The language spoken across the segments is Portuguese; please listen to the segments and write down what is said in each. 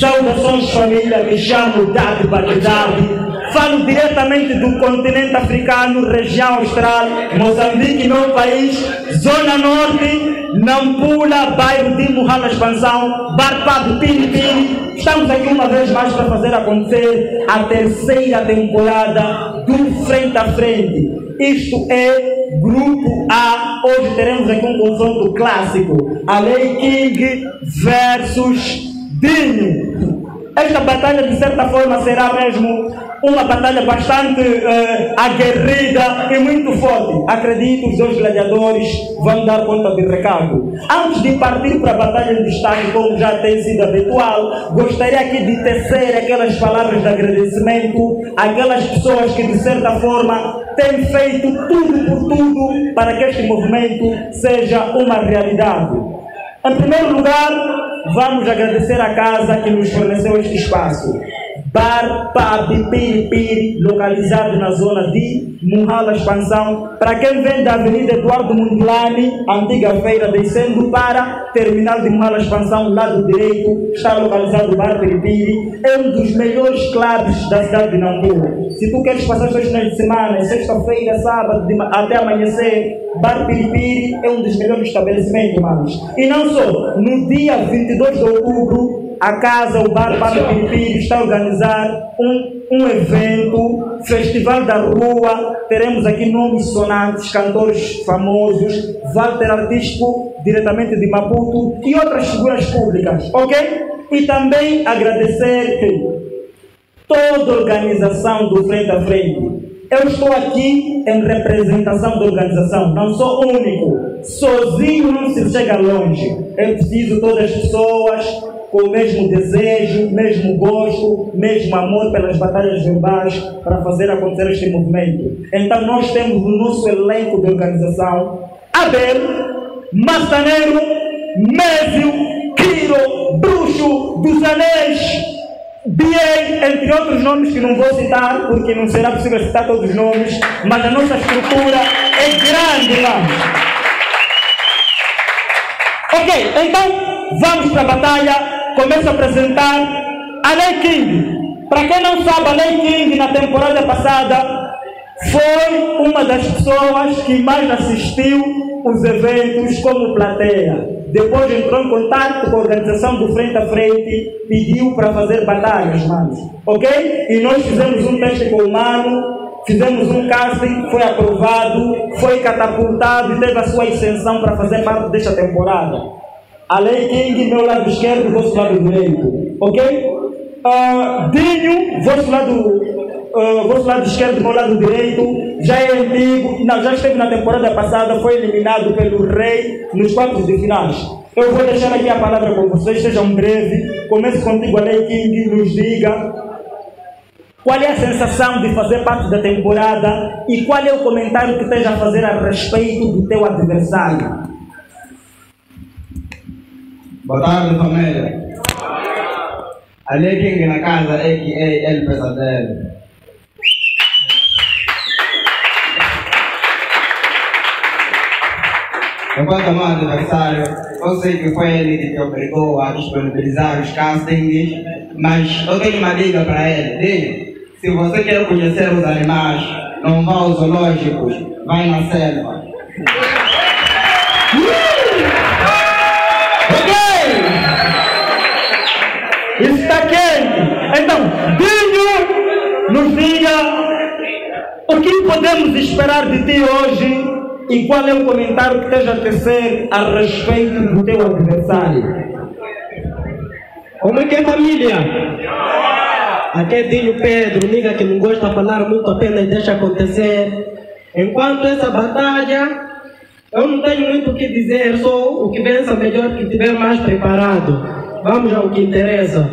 Saudações família, me chamo Dade Bagdade. Falo diretamente do continente africano, região austral, Moçambique, meu país, Zona Norte, Nampula, bairro de Muhala Expansão, Barpado, Piripiri. Estamos aqui uma vez mais para fazer acontecer a terceira temporada do Frente a Frente. Isto é Grupo A. Hoje teremos aqui um confronto clássico. Alei King versus Dinho. Esta batalha, de certa forma, será mesmo uma batalha bastante aguerrida e muito forte. Acredito que os dois gladiadores vão dar conta de recado. Antes de partir para a batalha de destaque, como já tem sido habitual, gostaria aqui de tecer aquelas palavras de agradecimento àquelas pessoas que, de certa forma, têm feito tudo por tudo para que este movimento seja uma realidade. Em primeiro lugar, vamos agradecer a casa que nos forneceu este espaço. Bar Pub Piripiri, localizado na zona de Muhala Expansão. Para quem vem da Avenida Eduardo Mundlani, antiga feira, descendo para terminal de Muhala Expansão, lado direito, está localizado o Bar Piripiri. É um dos melhores clubes da cidade de Nampula. Se tu queres passar os teus finais de semana, sexta-feira, sábado, até amanhecer, Bar Piripiri é um dos melhores estabelecimentos, manos. E não só, no dia 22 de outubro, a casa, o Bar Piripiri, está a organizar um evento, Festival da Rua. Teremos aqui nomes sonantes, cantores famosos, Walter Artístico, diretamente de Maputo, e outras figuras públicas, ok? E também agradecer toda a organização do Frente a Frente. Eu estou aqui em representação da organização, não sou único. Sozinho não se chega longe. Eu preciso de todas as pessoas com o mesmo desejo, mesmo gosto, mesmo amor pelas batalhas verbais para fazer acontecer este movimento. Então nós temos no nosso elenco de organização Abel, Massaneiro, Mézio, Quiro, Bruxo, dos Anéis, BA, entre outros nomes que não vou citar, porque não será possível citar todos os nomes, mas a nossa estrutura é grande, vamos. Ok, então vamos para a batalha. Começo a apresentar Alei King. Para quem não sabe, Alei King na temporada passada foi uma das pessoas que mais assistiu os eventos como plateia. Depois entrou em contato com a organização do Frente a Frente, pediu para fazer batalhas, manos. Ok? E nós fizemos um teste com o mano, fizemos um casting, foi aprovado, foi catapultado e teve a sua ascensão para fazer parte desta temporada. Alei King, meu lado esquerdo, vosso lado direito. Ok? Dinho, vosso lado esquerdo, meu lado direito. Já é antigo, não, já esteve na temporada passada, foi eliminado pelo Rei nos quartos de finais. Eu vou deixar aqui a palavra com vocês, sejam breves. Comece contigo, Alei King, nos diga qual é a sensação de fazer parte da temporada e qual é o comentário que esteja a fazer a respeito do teu adversário. Boa tarde, família. Alei King na casa, a.k.a. El Pesadelo. Enquanto meu adversário, eu sei que foi ele que te obrigou a disponibilizar os castings, mas eu tenho uma dica para ele. Diga, se você quer conhecer os animais, não vá aos zoológicos, vai na selva. Está quente. Então, Dinho, nos diga o que podemos esperar de ti hoje e qual é o comentário que esteja a tecer a respeito do teu adversário. Como é que é, família? Aqui é Dinho Pedro, niga que não gosta de falar muito, apenas deixa acontecer. Enquanto essa batalha, eu não tenho muito o que dizer, só o que vença melhor, que estiver mais preparado. Vamos ao que interessa.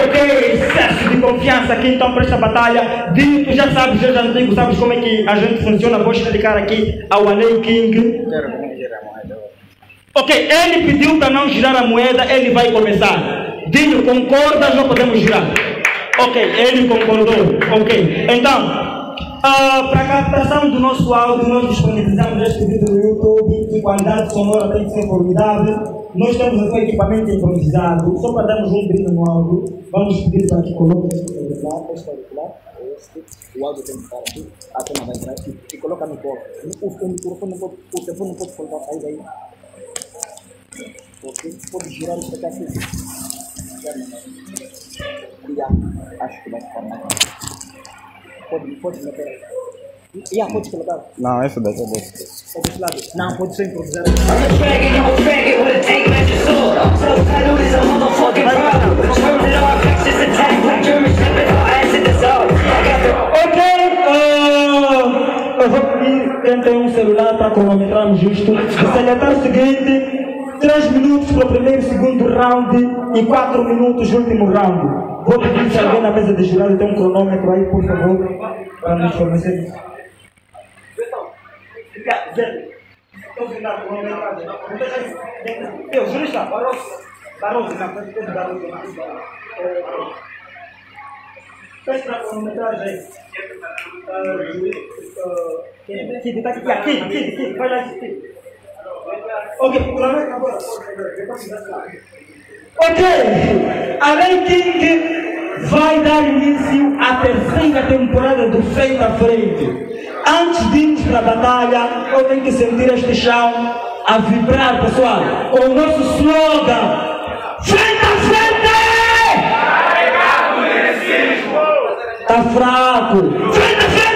Ok, excesso de confiança aqui então para esta batalha. Dinho, tu já sabes, já antigo, sabes como é que a gente funciona. Vou explicar aqui ao Alei King. Ok, ele pediu para não girar a moeda, ele vai começar. Dinho, concordas ou podemos girar? Ok, ele concordou. Ok, então, para a captação do nosso áudio, nós disponibilizamos este vídeo no YouTube. A qualidade sonora tem que ser formidável. Nós temos aqui equipamento improvisado, só para darmos um brilho no áudio. Vamos pedir para que coloque este auricular. O áudio tem que estar aqui, a tela vai entrar e coloca no colo. O microfone não pode colocar aí. Porque pode girar isso aqui assim. Acho que vai ficar mais. Pode meter aí. Pode colocar. Não, esse daqui é bom. Desse lado. Não, pode ser improvisado. Ok, eu vou pedir quem tem um celular para cronometrarmos justo. O salientar o seguinte: 3 minutos para o primeiro e segundo round e 4 minutos no último round. Vou pedir se alguém na mesa de jurado tem um cronômetro aí, por favor, para nos fornecer. Estou vendo a cronometragem. Eu, jurista, Barroso, na frente do Barroso. Peça a cronometragem aí. Kid, está aqui, vai lá, Kid. Ok, cronometra agora. Ok, a Lei King vai dar início à terceira temporada do Frente a Frente. Antes de irmos para a batalha, eu tenho que sentir este chão a vibrar, pessoal, com o nosso slogan: Frente a Frente! Está fraco! Frente a Frente!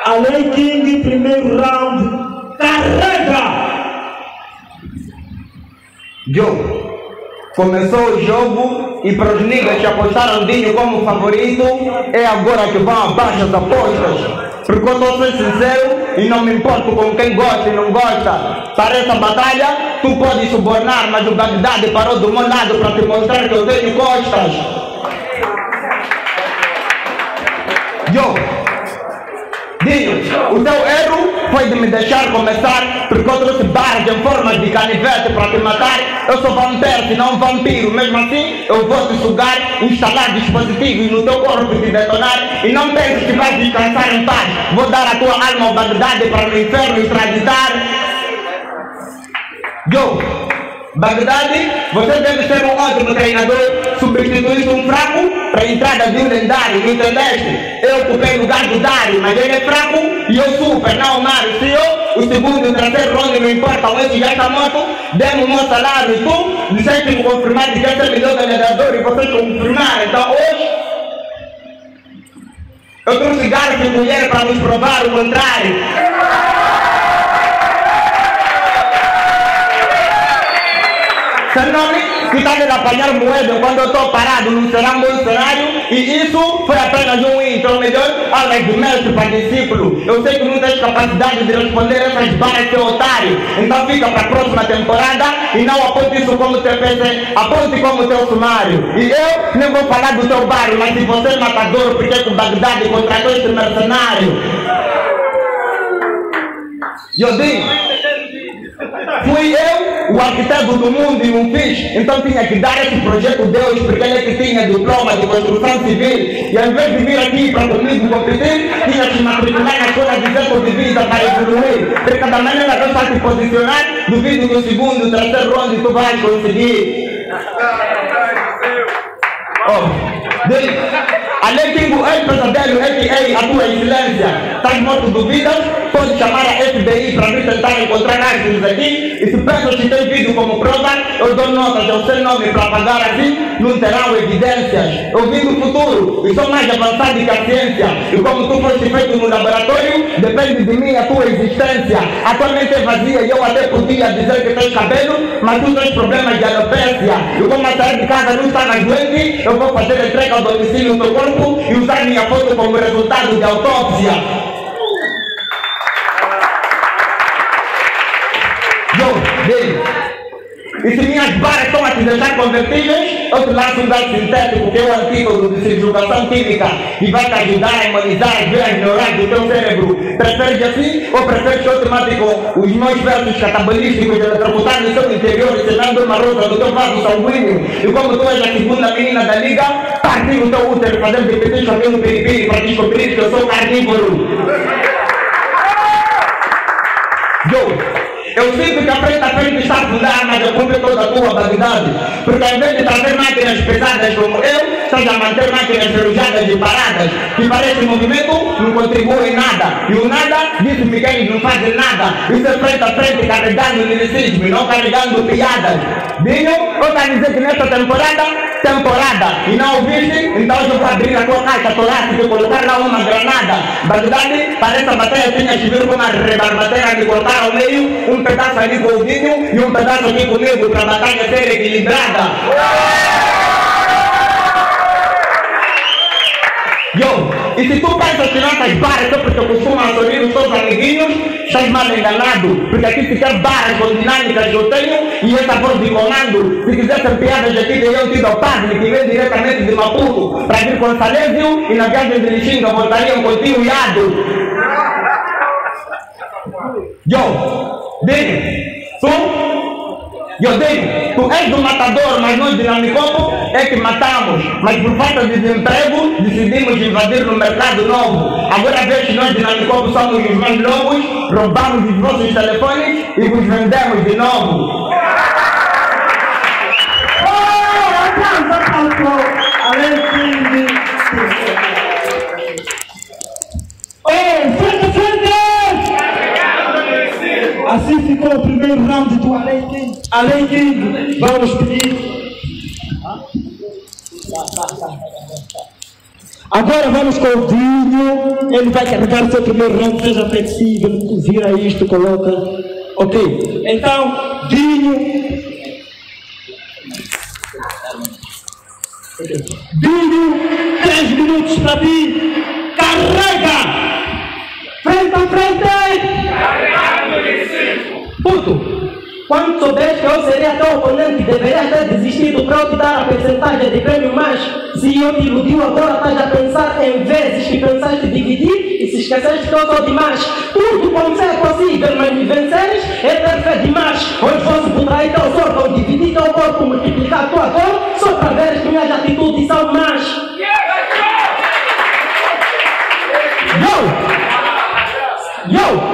A Lei King, primeiro round, carrega! Jogo. Começou o jogo e para os niggas que apostaram Dinho como favorito, é agora que vão abaixo as apostas. Porque eu estou sendo sincero e não me importo com quem gosta e não gosta. Para essa batalha, tu podes subornar, mas o Bagdade parou do meu lado para te mostrar que eu tenho costas. Dinho, o teu erro foi de me deixar começar, porque eu trouxe barras em forma de canivete para te matar. Eu sou vampiro e não vampiro, mesmo assim eu vou te sugar, instalar dispositivos no teu corpo e te detonar. E não penses que vais descansar em paz. Vou dar a tua alma ao Bagdade para o inferno extraditar. Bagdade, você deve ser um ótimo treinador. Substituíste um fraco para a entrada de um lendário, entendeste? Eu ocupei o lugar do Dário, mas ele é fraco e eu super, não o Mário. Se eu, o segundo e o terceiro round não importam, esse já está morto. Demos o meu salário e tu disseste me confirmar que quer ser melhor gladiador e vocês confirmaram. Então hoje eu trouxe garfo e mulher para nos provar o contrário. Seu nome que está de apanhar moeda quando eu estou parado num cenário, e isso foi apenas um intro, melhor aulas de mestre para discípulo. Eu sei que não tens capacidade de responder essas barras, seu otário. Então fica para a próxima temporada e não aponte isso como TPC, aponte como teu sumário. E eu nem vou falar do teu bairro, mas se você é matador, porque que o Bagdade contratou este mercenário? Eu digo, fui eu, o arquiteto do mundo e um fiz, então tinha que dar esse projeto Deus, porque ele é que tinha diploma de construção civil. E ao invés de vir aqui para comigo competir, tinha que matricular na escola de tempo de vida para evoluir. Porque da maneira que eu faço posicionar, duvido que o segundo, o terceiro round tu vais conseguir. Além de o pesadelo, a.k.a. a tua excelência, estás morto de dúvidas? Pode chamar a FBI para vir tentar encontrar árvores aqui. E se pensas que tem vídeo como prova, eu dou notas ao seu nome para pagar assim, não terão evidências. Eu vim do futuro e sou mais avançado que a ciência. E como tu foste feito no laboratório, depende de mim a tua existência. A tua mente é vazia e eu até podia dizer que tens cabelo, mas tu tens problemas de alopecia. E como a sair de casa não está doente, eu vou fazer entrega ao domicílio do teu corpo e usar minha foto como resultado de autópsia. E se minhas barras estão a te deixar convertíveis, eu te lanço um gás sintético que é o antídoto de subjugação química e vai te ajudar a imunizar as veias neurais do teu cérebro. Preferes assim ou preferes que eu te mate com os meus versos catabolísticos eletrocutar no seu interior e selando uma rosa do teu vaso sanguíneo? E como tu és a segunda menina da liga, partir o teu útero fazendo de petit cabelo piripiri para descobrir que eu sou carnívoro. Eu sinto que a frente está a fundar a arma de cumprir toda a tua vaidade. Porque ao invés de trazer máquinas pesadas como eu, estás a manter máquinas enferrujadas e paradas, que parece movimento, não contribui em nada. E o nada, disse-me que eles não fazem nada. Isso é frente a frente, carregando liricismo e não carregando piadas. Dinho, eu estou a dizer que nesta temporada, e não ouviste, então eu vou abrir a tua caixa torácica e colocar lá uma granada. Bagdade, parece a batalha tinha que vir com uma rebarbateira de cortar ao meio, um pedaço ali com o Dinho e um pedaço aqui comigo para a batalha ser equilibrada. E se tu pensas que nossas barras só porque costumam sorrir os teus amiguinhos, estás mal enganado. Porque aqui se quer barras com dinâmicas que eu tenho e essa voz de comando. Se quisessem piadas aqui, teriam tido ao padre que vem diretamente de Maputo para vir com Salésio e na viagem de Lixinga voltariam contigo iado. Eu digo, tu és do matador, mas nós de Namicopo é que matamos. Mas por falta de desemprego, decidimos invadir no mercado novo. Agora vês que nós de Namicopo somos os mais lobos, roubamos os vossos telefones e vos vendemos de novo. Assim ficou o primeiro round do Além King. Além King, vamos pedir. Agora vamos com o Dinho. Ele vai carregar o seu primeiro round, seja flexível, vira isto, coloca. Ok, então, Dinho. Dinho, 3 minutos para ti. Carrega! Frente a frente! Puto, quando soubeste que eu seria teu oponente, deverias ter desistido para eu te dar a percentagem de prêmio mais. Se eu te iludiu, agora estás a pensar em vezes que pensaste dividir e se esqueceste que eu sou demais. Tudo como ser possível, mas me venceres é ter fé demais. Hoje fosse por trair teu sorte ou dividir teu corpo, multiplicar tua dor, só para veres que minhas atitudes são más.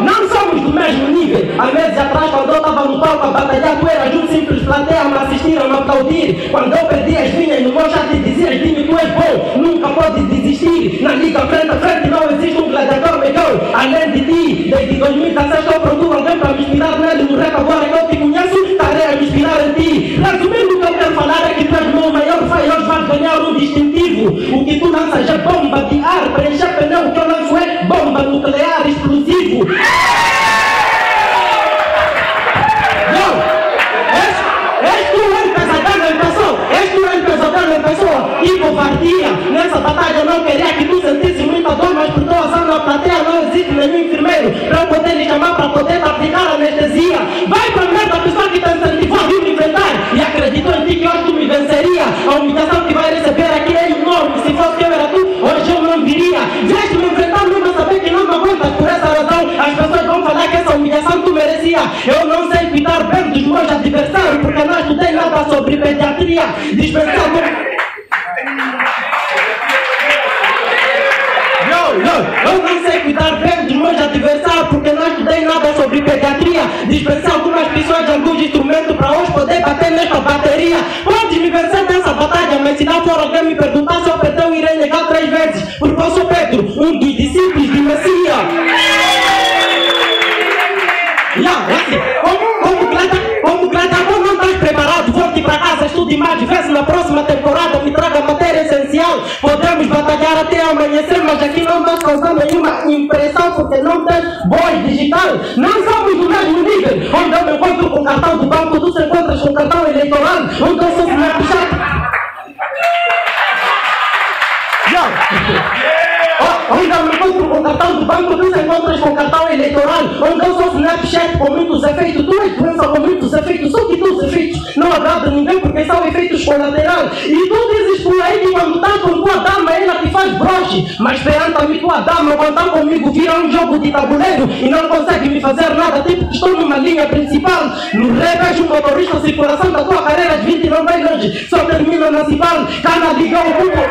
Não somos do mesmo nível. Há meses atrás, quando eu estava no palco a batalhar, tu eras um simples plateia a me assistir, a me aplaudir. Quando eu perdi as vinhas no meu chat, dizias, Dinho, tu és bom, nunca podes desistir. Na liga frente a frente não existe um gladiador melhor além de ti. Desde 2016 estou procurando alguém para me inspirar nele no rap. Agora que eu te conheço, estarei a me inspirar em ti. Resumindo, o que eu quero falar é que tu és meu maior fã e hoje vais ganhar um distintivo. O que tu lanças é bomba de ar, preencher pneu, o que eu lanço é bomba nuclear explosiva. E covardia, nessa batalha eu não queria que tu sentisse muita dor, mas por tua ação na plateia não existe nenhum enfermeiro para eu poder lhe chamar para poder te aplicar anestesia. Vai para a merda a pessoa que te incentivou a vir me enfrentar e acreditou em ti que hoje tu me venceria. A humilhação que vai receber aqui é enorme. Se fosse eu era tu, hoje eu não viria. Vieste me enfrentar, não vai saber que não me aguentas. Por essa razão, as pessoas vão falar que essa humilhação tu merecia. Eu não sei cuidar bem dos meus adversários, porque não estudei nada sobre pediatria. Dispensado. Eu não sei cuidar bem dos meus adversários, porque não estudei nada sobre pediatria. Dispensei algumas pessoas de alguns instrumentos para hoje poder bater nesta bateria. Podes me vencer nessa batalha, mas se não for alguém me perguntar se eu perder, eu irei negar 3 vezes. Porque eu sou Pedro, um dos discípulos de Messias. Como gladiador não estás preparado, volte para casa, estude mais vezes na próxima temporada, me traga matéria essencial. Podemos batalhar até amanhecer, mas aqui não estás causando nenhuma impressão porque não tens voz digital. Não somos do mesmo nível. Onde eu me encontro com cartão do banco, tu se encontras com cartão eleitoral. Onde eu sou Snapchat. Onde eu me encontro com cartão do banco, tu se encontras com cartão eleitoral. Onde eu sou Snapchat com muitos efeitos, tu és doença com muitos efeitos. Só que teus efeitos não agradam ninguém porque são efeitos colaterais. E tu dizes por aí que quando estás com tua dama ela te faz broche. Mas perante-me tua dama, quando está comigo vira um jogo de tabuleiro e não consegue me fazer nada, tipo que estou numa linha principal. No ré vejo um motorista, a circulação da tua carreira de 20 não vai longe, só termina na Cipal. Cana liga o cubo.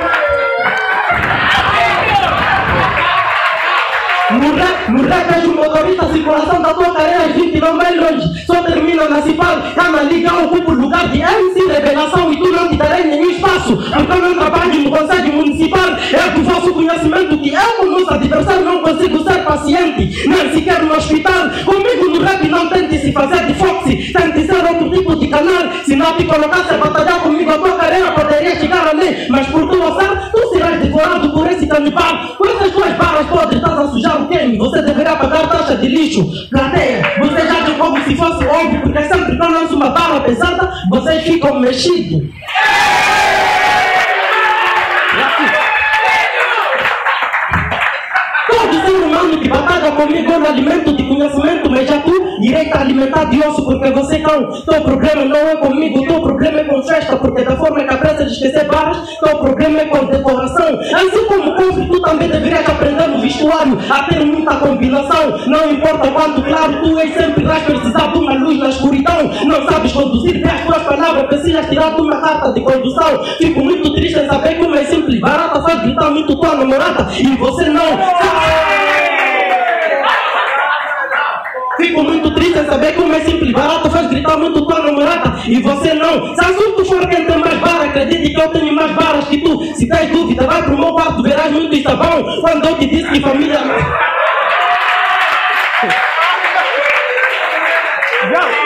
No rap vejo um motorista, a circulação da tua carreira de 20 não não vai longe, só termina na Cipal. Tá na liga, ocupa o lugar de MC Revelação e tu não te darei nenhum espaço. Porque eu não trabalho no Conselho Municipal. É que faço conhecimento que eu, o nosso adversário, não consigo ser paciente, nem sequer no hospital. Comigo no rap não tente se fazer de Foxy, tente ser outro tipo de canal. Se não te colocasse a batalhar comigo, a tua carreira poderia chegar ali. Mas por tua azar, tu serás devorado por esse canibal. Com essas tuas barras podres, estás a sujar o game. Você deverá pagar taxa de lixo. Plateia, você já viu como se fosse óbvio, porque sempre que eu lanço uma barra pesada, vocês ficam mexidos. Todo ser humano que batalha comigo eu alimento de conhecimento, mas já tu direito a alimentar de osso, porque você não. Teu problema não é comigo, teu problema é com festa, porque da forma que apressa de esquecer barras, teu problema é com decoração. Assim como compre, tu também deverias aprender no vestuário a ter muita combinação. Não importa quanto claro, tu és sempre vais precisar de uma luz na escuridão. Não sabes conduzir bem as tuas palavras, precisas tirar de uma carta de condução. Fico muito triste em saber como é simples, barata faz gritar muito tua namorada e você não. Fico muito triste em saber como é simples, barato faz gritar muito tua namorada e você não. Se assunto for quem tem mais barra, acredite que eu tenho mais barras que tu. Se tens dúvida, vai pro meu quarto, verás muito sabão. Quando eu te disse que família...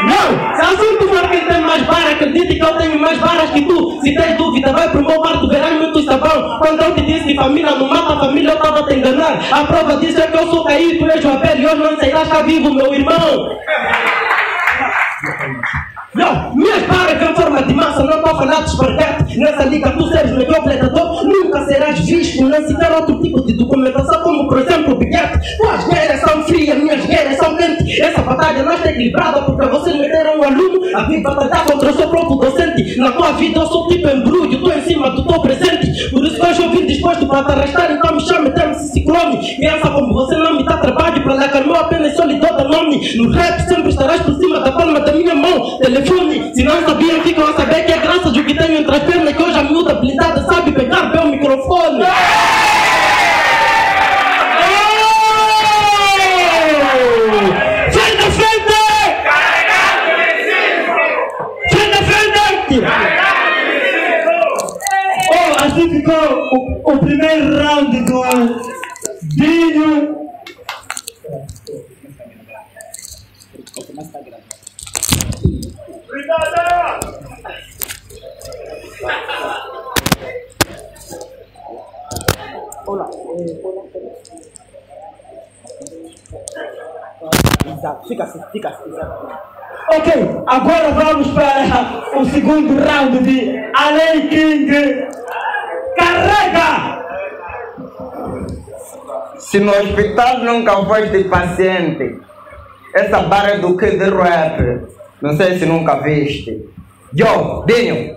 Não! Se assunto for quem tem mais barra, acredite que eu tenho mais barras que tu. Se tens dúvida, vai pro meu quarto, verás muito sabão. Quando eu te disse que família não mata a família, eu estava a te enganar. A prova disso é que eu sou caído, tu és o Abel e hoje não sairás cá vivo, meu irmão. Não, minhas barras em forma de massa, não estou a falar de esparguete. Nessa liga tu seres melhor predador, nunca serás visto, nem sequer outro tipo de documentação, como por exemplo o bilhete. Tuas guerras são frias, minhas guerras são quentes. Essa batalha não está equilibrada porque vocês meteram um aluno a vir batalhar contra o seu próprio docente. Na tua vida eu sou tipo embrulho, estou em cima do teu presente. Por isso que hoje eu vim disposto para te arrastar, então me chame, teme-se ciclone. Criança como você não me dá trabalho, para lhe acalmar apenas só lhe dou da nome. No rap sempre estarás por cima da palma da minha mão. Telefone, se não sabiam, ficam a saber que é graças ao que tenho entre as pernas que hoje a miúda habilitada sabe pegar bem o microfone. Frente a frente! Frente a frente! Oh, assim ficou o primeiro round do Dinho. Olá. Exato, fica assim. Ok, agora vamos para o segundo round de Allen King. Carrega! Se no hospital nunca foste paciente, essa barra é do Kid Rap, não sei se nunca viste. Yo, Dinho,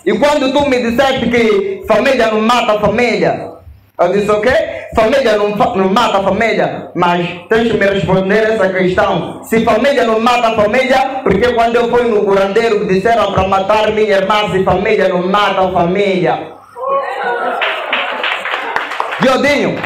e quando tu me disseste que família não mata família, eu disse o quê? Família não mata família, mas tens que me responder essa questão. Se família não mata família, porque quando eu fui no curandeiro disseram para matar minha irmã, se família não mata família. Yo, Dinho,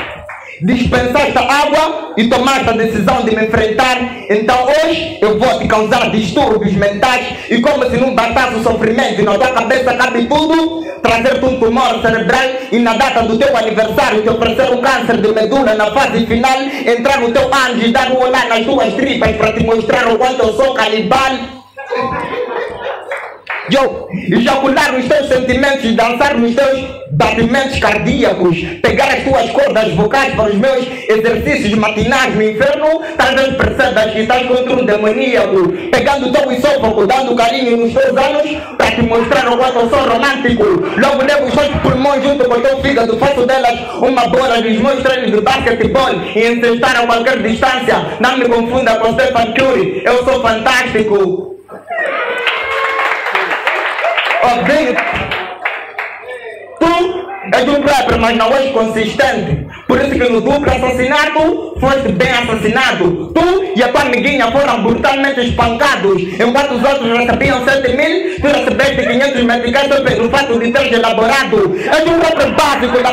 dispensaste água e tomaste a decisão de me enfrentar. Então hoje eu vou te causar distúrbios mentais. E como se não bastasse o sofrimento e na tua cabeça cabe tudo, trazer-te um tumor cerebral e na data do teu aniversário te oferecer um câncer de medula na fase final, entrar no teu anjo e dar um olhar nas tuas tripas para te mostrar o quanto eu sou canibal. Yo, ejacular nos teus sentimentos e dançar nos teus batimentos cardíacos, pegar as tuas cordas vocais para os meus exercícios matinais no inferno, talvez percebas que estás contra um demoníaco, pegando o teu esôfago, dando carinho nos teus anos, para te mostrar o quanto eu sou romântico. Logo levo os teus pulmões junto com o teu fígado, faço delas uma bola dos meus treinos de basquetebol e encestar a qualquer distância. Não me confunda com Stephen Curry, eu sou fantástico. Oh, bem, tu és um rapper, mas não és consistente. Por isso que no duplo assassinato foste bem assassinado. Tu e a tua amiguinha foram brutalmente espancados. Enquanto os outros recebiam 7.000, tu recebeste 500 meticais só pelo fato de teres elaborado. És um rapper básico da...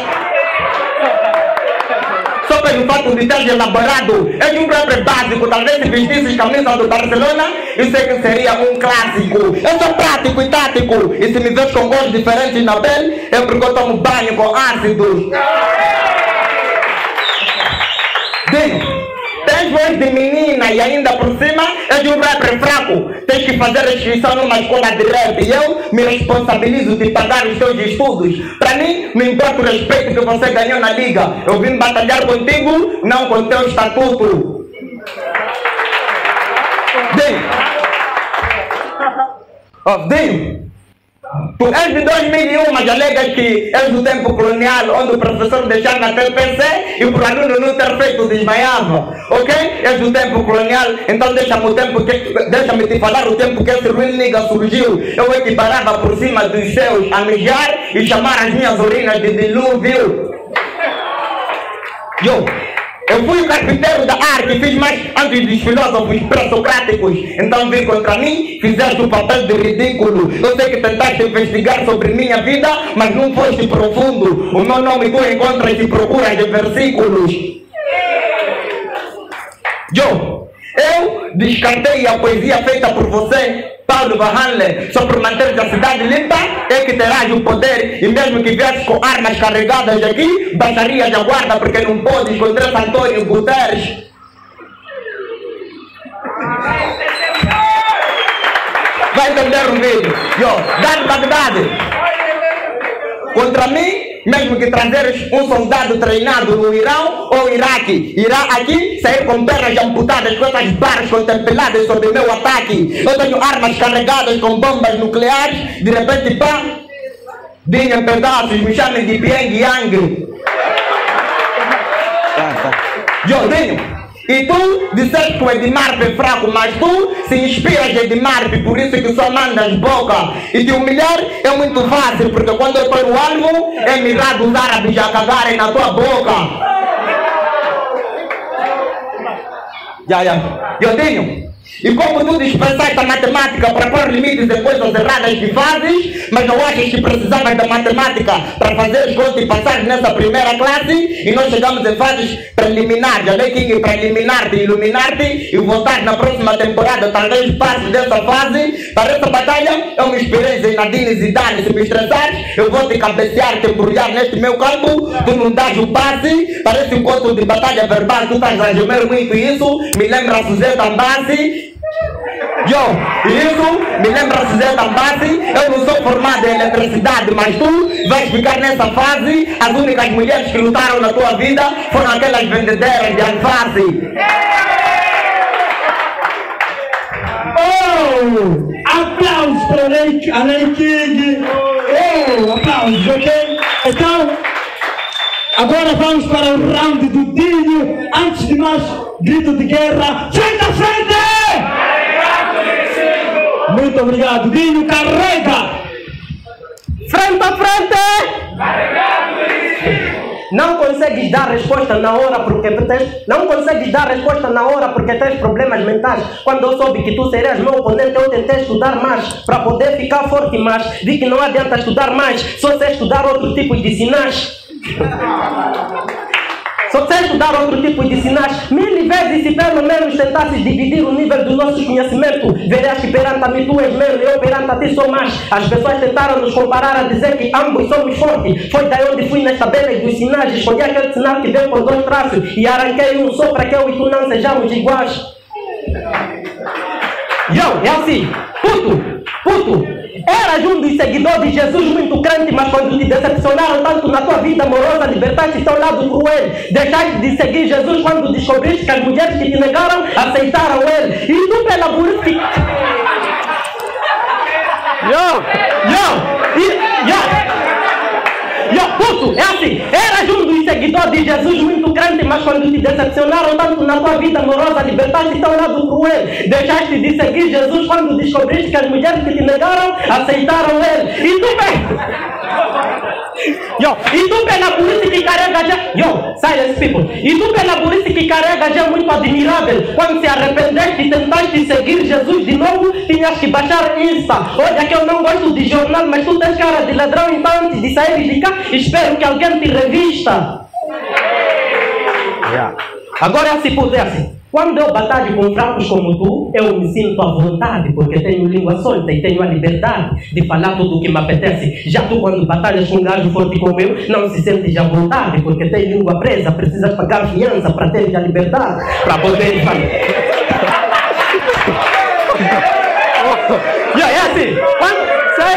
Só pelo fato de teres elaborado. És um rapper básico, talvez se vestisses camisa do Barcelona, eu sei que seria um clássico. Eu sou prático e tático, e se me vês com cores diferentes na pele, é porque eu tomo banho com ácidos. Digo, tens voz de menina e ainda por cima és um rapper fraco. Tens que fazer inscrição numa escola de rap e eu me responsabilizo de pagar os teus estudos. Para mim, não importa o respeito que você ganhou na liga. Eu vim batalhar contigo, não com teu estatuto. Dinho, tu és de 2001, mas alegas que és do tempo colonial, onde o professor deixava ter PC e o aluno não ter feito desmaiava. Ok? És do tempo colonial, então deixa-me te falar o tempo que esse real nigga surgiu. Eu equiparava por cima dos céus a mijar e chamar as minhas urinas de dilúvio. Eu fui o carpinteiro da arte, fiz mais antes dos filósofos pré-socráticos. Então vim contra mim, fizeste o papel de ridículo. Eu sei que tentaste investigar sobre minha vida, mas não foste profundo. O meu nome tu encontras e procuras de versículos. Eu descartei a poesia feita por você, Paulo Vahanle. Só por manter a cidade limpa é que terás o poder. E mesmo que viesses com armas carregadas aqui, baixarias a guarda porque não podes contra Antônio Guterres. Vai entender o vídeo. Dado Bagdade. Contra mim, mesmo que trazeres um soldado treinado no Irão ou Iraque, irá aqui sair com pernas amputadas com essas barras contempladas sobre meu ataque. Eu tenho armas carregadas com bombas nucleares, de repente pá, Dinho em pedaços, me chamem de Pyongyang. Dinho, e tu disseste que o Edmarp é fraco, mas tu se inspiras em Edmarp, por isso que só mandas boca. E te humilhar é muito fácil, porque quando eu estou no alvo, é mirado os árabes a cagarem na tua boca. Dinho, e como tu dispensaste a matemática para pôr limites em coisas erradas que fazes, mas não achas que precisavas da matemática para fazer as contas e passar nessa primeira classe, e nós chegamos em fases preliminares, a Lei King preliminar-te, iluminar-te e voltar na próxima temporada, talvez passes dessa fase. Para essa batalha eu me inspirei em Nadine Zidane. Se me estressares, eu vou te cabecear, te embrulhar neste meu campo, tu não dás o passe, parece um conto de batalha verbal, tu estás a gemer muito. Isso me lembra a Suzeta Ambassi. Isso me lembra a Suzeta Ambassi. Eu não sou formado em eletricidade, mas tu vais ficar nessa fase. As únicas mulheres que lutaram na tua vida foram aquelas vendedeiras de alface. Aplausos para a Lei King. Aplausos, ok? Então, agora vamos para o round do Dinho. Antes de mais, grito de guerra. Frente a frente! Muito obrigado. Dinho, carrega! Frente a frente! Não consegues dar resposta na hora porque tens problemas mentais. Quando eu soube que tu serias meu oponente, eu tentei estudar mais para poder ficar forte, mas vi que não adianta estudar mais, só sei estudar outro tipo de sinais. Só sei estudar outro tipo de sinais. 1000 vezes, se pelo menos tentasses dividir o nível do nosso conhecimento, verás que perante a mim tu és menos, eu perante a ti sou mais. As pessoas tentaram nos comparar a dizer que ambos somos fortes. Foi daí onde fui nas tabelas dos sinais, escolhi aquele sinal que vem com 2 traços e arranquei um só para que eu e tu não sejamos iguais. É assim, puto. Eras um dos seguidores de Jesus muito crente, mas quando te decepcionaram tanto na tua vida amorosa, libertaste teu lado cruel. Deixaste de seguir Jesus quando descobriste que as mulheres que te negaram aceitaram ele. E tu pela burrice... Puto, é assim, eras um dos seguidores de Jesus muito crente, mas quando te decepcionaram tanto na tua vida amorosa, libertaste teu lado cruel. Deixaste de seguir Jesus quando descobriste que as mulheres que te negaram aceitaram ele. E tu pela burrice que carrega já... silence people. E tu pela burrice que carrega já é muito admirável. Quando se arrependeste e tentaste seguir Jesus de novo, tinhas que baixar Insta. Olha que eu não gosto de jornal, mas tu tens cara de ladrão, então antes de sair de cá, espero que alguém te revista. Agora, se puder assim, quando eu batalho com fracos como tu, eu me sinto à vontade, porque tenho língua solta e tenho a liberdade de falar tudo o que me apetece. Já tu, quando batalhas com um gajo forte como eu, não se sentes à vontade, porque tem língua presa, precisas pagar fiança para ter a liberdade, para poder falar.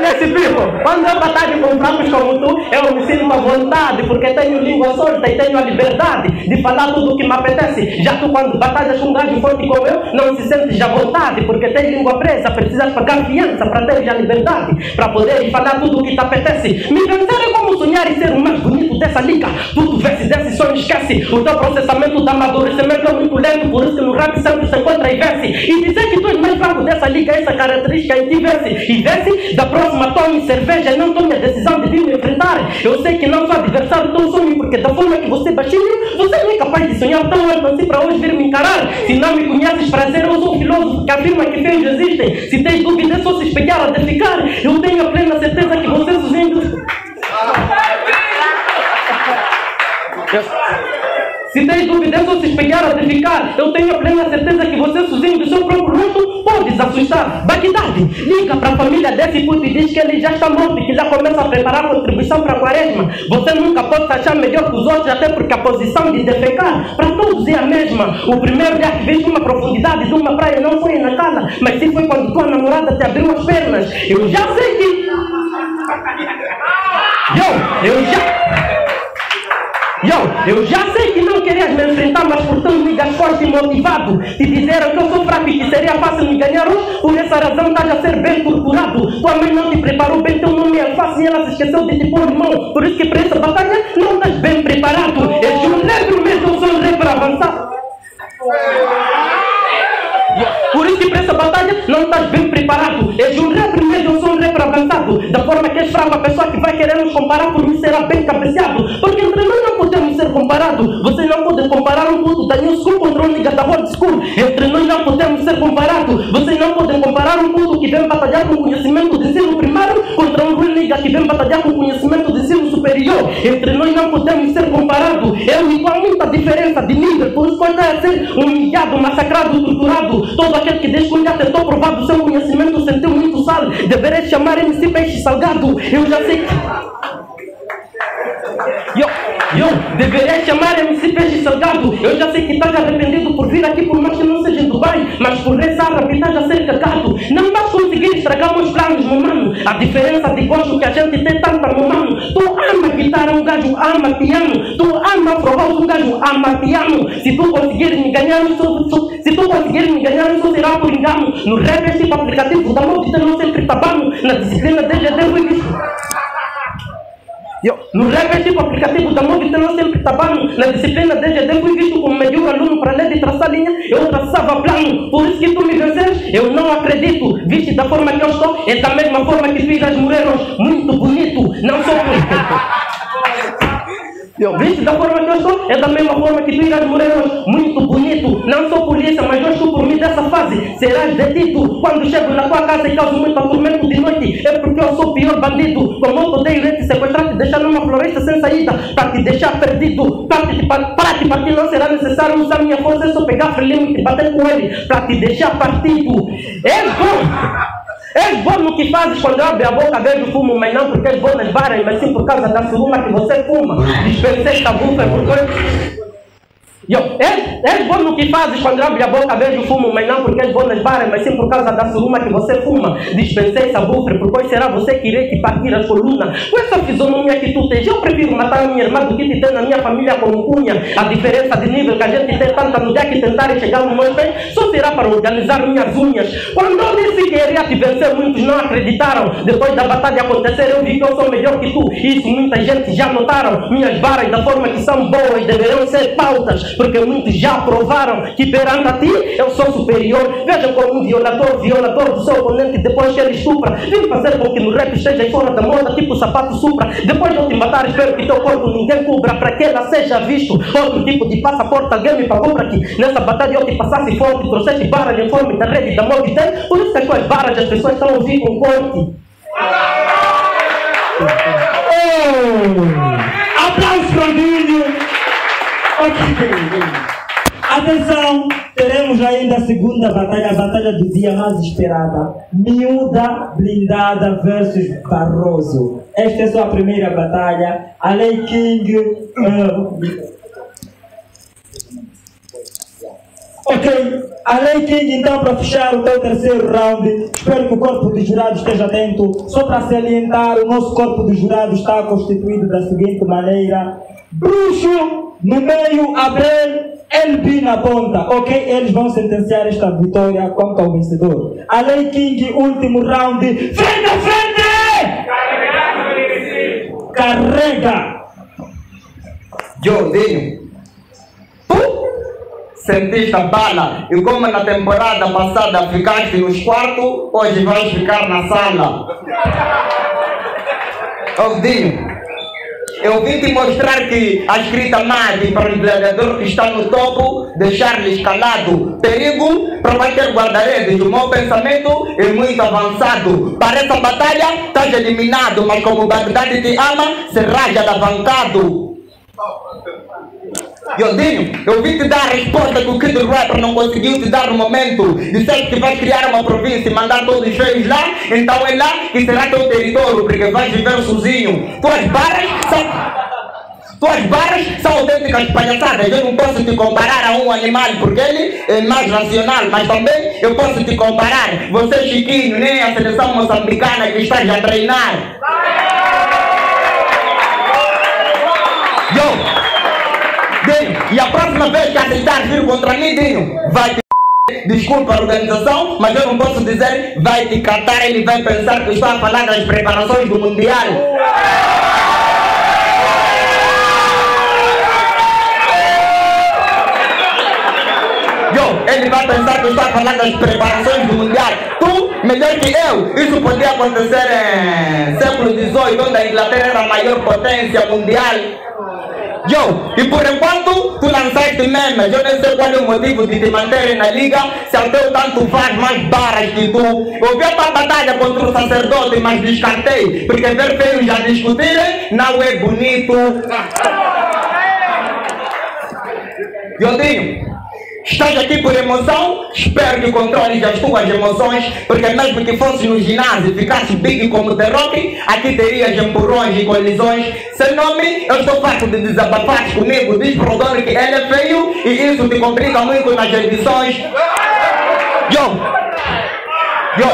É assim, quando eu batalho com fracos como tu, eu me sinto à vontade, porque tenho língua solta e tenho a liberdade de falar tudo o que me apetece. Já tu, quando batalhas com um gajo forte como eu, não se sentes à vontade, porque tem língua presa, precisas pagar fiança para ter a liberdade, para poder falar tudo o que te apetece. Me vencer é como sonhar e ser o mais bonito dessa liga. Tudo vê-se desse sonho, esquece. O teu processamento de amadurecimento é muito lento, por isso que no rap sempre se encontra e vence. E dizer que tu és mais fraco dessa liga, essa característica em ti vence. E vence, da próxima tome cerveja e não tome a decisão de vir me enfrentar. Eu sei que não sou adversário tão sonho, porque da forma que você baixinho, você não é capaz de sonhar tão alto assim para hoje vir me encarar. Se não me conheces, prazer, eu sou um filósofo que afirma que feios existem. Se tens dúvida, é só se espelhar a ficar. Eu tenho a plena certeza que você sozinho. Se tens dúvida, é só se espelhar a ficar. Eu tenho a plena certeza que você sozinho do seu próprio rosto podes assustar. Bagdade, liga para a família desse puto e diz que ele já está morto e que já começa a preparar a contribuição para a quaresma. Você nunca pode se achar melhor que os outros, até porque a posição de defecar para todos é a mesma. O primeiro dia que viste uma profundidade de uma praia não foi na cala, mas sim foi quando tua namorada te abriu as pernas. Eu já sei que... Eu já sei que não querias me enfrentar, mas por tão ligas forte e motivado. Te disseram que eu sou fraco e que seria fácil me ganhar hoje. Por essa razão estás a ser bem torturado. Tua mãe não te preparou bem, teu nome é fácil e ela se esqueceu de te pôr limão. Por isso que para essa batalha não estás bem preparado. És um negro mesmo, eu sou um rei para avançar. Por isso que para essa batalha não estás bem preparado. És um rapper mesmo, eu sou um rapper avançado. Da forma que és fraco, a pessoa que vai querer nos comparar por mim será bem cabeceado. Porque entre nós não podemos ser comparados. Vocês não podem comparar um puto da New School contra um nigga da Old School. Entre nós não podemos ser comparados. Vocês não podem comparar um puto que vem batalhar com conhecimento de ensino primário contra um real nigga que vem batalhar com conhecimento de ensino superior. Entre nós não podemos ser comparados. Eu e tu há muita diferença de nível. Por isso pode ser humilhado, massacrado, torturado. Todo aquele que desde quando já tentou provar do seu conhecimento sentiu muito sal. Deveria chamar MC Peixe Salgado. Eu já sei que... deveria chamar MC Peixe Salgado. Eu já sei que estás arrependido por vir aqui, por mais que não seja em Dubai, mas por essa árabe estás a ser cagado. Não vais conseguir estragar meus planos, meu mano. A diferença de gosto que a gente tem tanta, meu mano. Tu ama guitarra, um gajo ama piano. Tu ama afro-house, um gajo ama piano. Se tu conseguires me ganhar, isso será por engano. No rap é tipo aplicativo da morte, não sempre tabano. Na disciplina DGD foi visto. No rap é tipo aplicativo da moda, então eu sempre tabano. Na disciplina DGD fui visto como melhor aluno para ler de traçar linha, eu traçava plano. Por isso que tu me vences, eu não acredito. Viste da forma que eu estou, é da mesma forma que tu irás morrer hoje. Muito bonito, não sou viste da forma que eu estou, é da mesma forma que tu irás morrer hoje. Muito bonito, não sou polícia, mas eu estou por mim dessa fase. Serás detido quando chego na tua casa e causo muito atormento de noite. É porque eu sou o pior bandido. Como eu poder ir te sequestrar, te deixar numa floresta sem saída, para te deixar perdido. Para ti não será necessário usar minha força, é só pegar frelinho e te bater com ele, para te deixar partido. És bom no que fazes quando abre a boca, vejo fumo, mas não porque és bom nas varas, mas sim por causa da suruma que você fuma. Dispensei esta bufa porque... És bom no que fazes quando abre a boca, vejo fumo, mas não porque és bom nas varas, mas sim por causa da suruma que você fuma. Dispensei essa bufa, porque hoje será você que irei te partir as colunas. Com essa fisionomia que tu tens, eu prefiro matar a minha irmã do que te ter na minha família como cunha. A diferença de nível que a gente tem tanta no dia que tentarem chegar no meu pé, só será para organizar minhas unhas. Quando eu disse que iria te vencer, muitos não acreditaram. Depois da batalha acontecer, eu vi que eu sou melhor que tu. Isso muita gente já notaram. Minhas varas da forma que são boas deveriam ser pautas, porque muitos já provaram que perante a ti eu sou superior. Vejam como um violador do seu oponente depois que ele estupra. Vim fazer com que no rap esteja fora da moda, tipo sapato supra. Depois de eu te matar, espero que teu corpo ninguém cubra, para que ela seja visto. Outro tipo de passaporte, alguém me pagou para que nessa batalha eu te passasse forte. Trouxeste barras em forma da rede da Movitel. Por isso que as tuas barras as pessoas estão a ouvir com corte. Aplausos para o vídeo. Atenção, teremos ainda a segunda batalha, a batalha do dia mais esperada. Miúda Blindada versus Barroso. Esta é só a primeira batalha. A Lei King... Ok, a Lei King, então, para fechar o teu terceiro round, espero que o corpo de jurados esteja atento. Só para salientar, o nosso corpo de jurados está constituído da seguinte maneira: Bruxo no meio, Abel, LB na ponta. Ok, eles vão sentenciar esta vitória quanto ao vencedor. A Lei King, último round, frente a frente! Carrega! Jodinho, sentiste a bala e como na temporada passada ficaste nos quartos, hoje vais ficar na sala. Jodinho, eu vim te mostrar que a escrita MAD para o gladiador que está no topo, deixar-lhe escalado. Perigo para bater guarda-redes. O meu pensamento é muito avançado. Para essa batalha estás eliminado, mas como Bagdade te ama, serás alavancado. Yodinho, eu vim te dar a resposta que o Kid Rapper não conseguiu te dar no momento. Disseste que vais criar uma província e mandar todos os feios lá, então é lá que será teu território, porque vais viver sozinho. Tuas barras são autênticas palhaçadas. Eu não posso te comparar a um animal, porque ele é mais racional, mas também eu posso te comparar. Você, Chiquinho, nem a seleção moçambicana que estás a treinar. E a próxima vez que aceitar vir contra mim, Dinho, vai te... Desculpa a organização, mas eu não posso dizer vai te catar, ele vai pensar que estou a falar das preparações do Mundial. Ele vai pensar que eu estou a falar das preparações do Mundial. Tu, melhor que eu. Isso podia acontecer em século XVIII, onde a Inglaterra era a maior potência mundial. E por enquanto, tu lançaste memes. Eu nem sei qual é o motivo de te manterem na liga, se ao teu tanto faz mais barras que tu. Eu vi a tua batalha contra o sacerdote, mas descartei, porque ver feios já discutirem não é bonito. Yodinho, estás aqui por emoção? Espero que controles as tuas emoções, porque mesmo que fosse no ginásio e ficasse big como The Rock, aqui terias empurrões e colisões. Sem nome, eu estou farto de desabafar comigo. Diz pro dono que ele é feio e isso te complica muito nas edições.